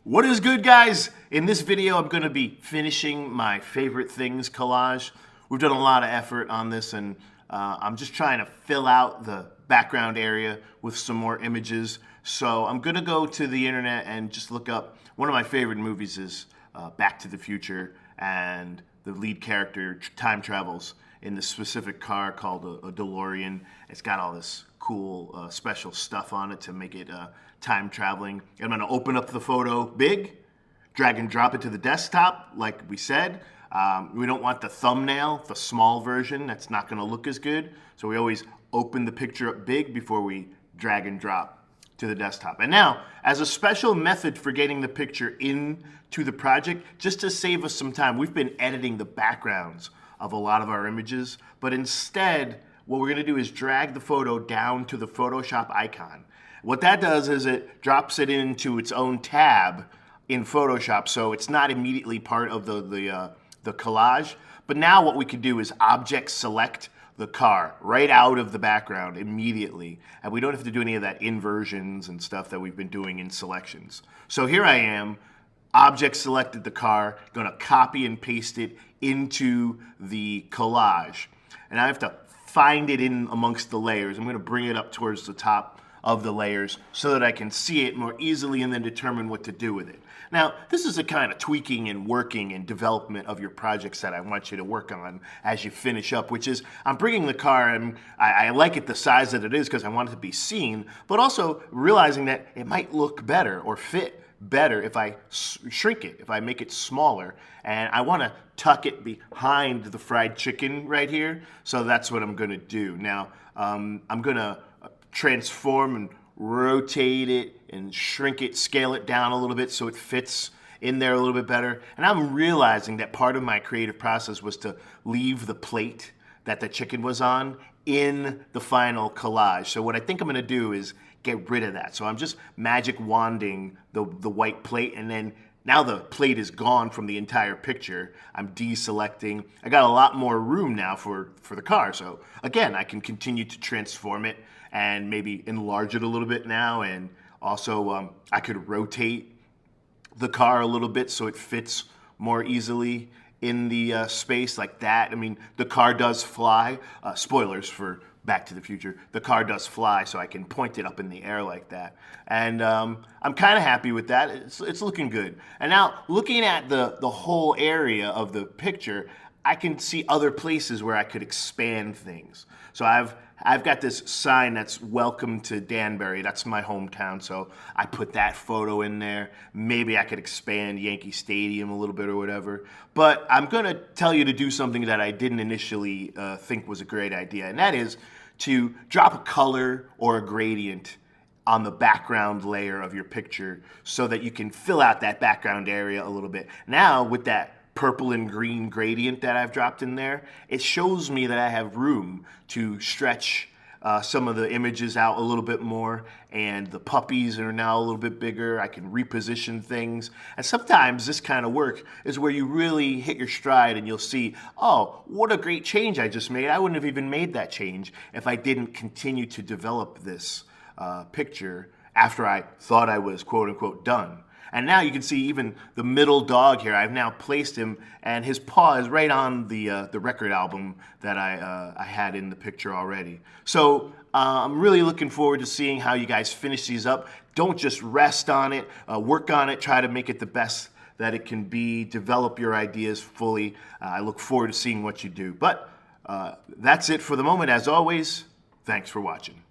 What is good, guys? In this video, I'm going to be finishing my favorite things collage. We've done a lot of effort on this, and I'm just trying to fill out the background area with some more images. So I'm going to go to the internet and just look up one of my favorite movies is Back to the Future, and the lead character time travels in this specific car called a DeLorean. It's got all this cool special stuff on it to make it time traveling. I'm going to open up the photo big, drag and drop it to the desktop like we said. We don't want the thumbnail, the small version. That's not going to look as good. So we always open the picture up big before we drag and drop to the desktop. And now, as a special method for getting the picture into the project, just to save us some time, we've been editing the backgrounds of a lot of our images, but instead, what we're going to do is drag the photo down to the Photoshop icon. What that does is it drops it into its own tab in Photoshop, so it's not immediately part of the collage. But now what we can do is object select the car right out of the background immediately, and we don't have to do any of that inversions and stuff that we've been doing in selections. So here I am, object selected the car, gonna copy and paste it into the collage. And I have to find it in amongst the layers. I'm gonna bring it up towards the top of the layers so that I can see it more easily and then determine what to do with it. Now, this is a kind of tweaking and working and development of your projects that I want you to work on as you finish up, which is I'm bringing the car and I like it the size that it is because I want it to be seen, but also realizing that it might look better or fit better if I shrink it, if I make it smaller. And I want to tuck it behind the fried chicken right here, so that's what I'm going to do. Now, I'm going to transform and rotate it and shrink it, scale it down a little bit so it fits in there a little bit better. And I'm realizing that part of my creative process was to leave the plate that the chicken was on in the final collage. So what I think I'm gonna do is get rid of that. So I'm just magic wanding the white plate, and then now the plate is gone from the entire picture. I'm deselecting. I got a lot more room now for the car. So again, I can continue to transform it and maybe enlarge it a little bit now. And also I could rotate the car a little bit so it fits more easily in the space like that. I mean, the car does fly. Spoilers for Back to the Future. The car does fly, so I can point it up in the air like that. And I'm kind of happy with that. It's looking good. And now, looking at the whole area of the picture, I can see other places where I could expand things. So I've got this sign that's welcome to Danbury. That's my hometown, so I put that photo in there. Maybe I could expand Yankee Stadium a little bit or whatever. But I'm going to tell you to do something that I didn't initially think was a great idea, and that is to drop a color or a gradient on the background layer of your picture so that you can fill out that background area a little bit. Now, with that purple and green gradient that I've dropped in there, it shows me that I have room to stretch some of the images out a little bit more, and the puppies are now a little bit bigger. I can reposition things, and sometimes this kind of work is where you really hit your stride and you'll see, oh, what a great change I just made. I wouldn't have even made that change if I didn't continue to develop this picture after I thought I was quote-unquote done. And now you can see even the middle dog here. I've now placed him, and his paw is right on the record album that I had in the picture already. So I'm really looking forward to seeing how you guys finish these up. Don't just rest on it. Work on it. Try to make it the best that it can be. Develop your ideas fully. I look forward to seeing what you do. But that's it for the moment. As always, thanks for watching.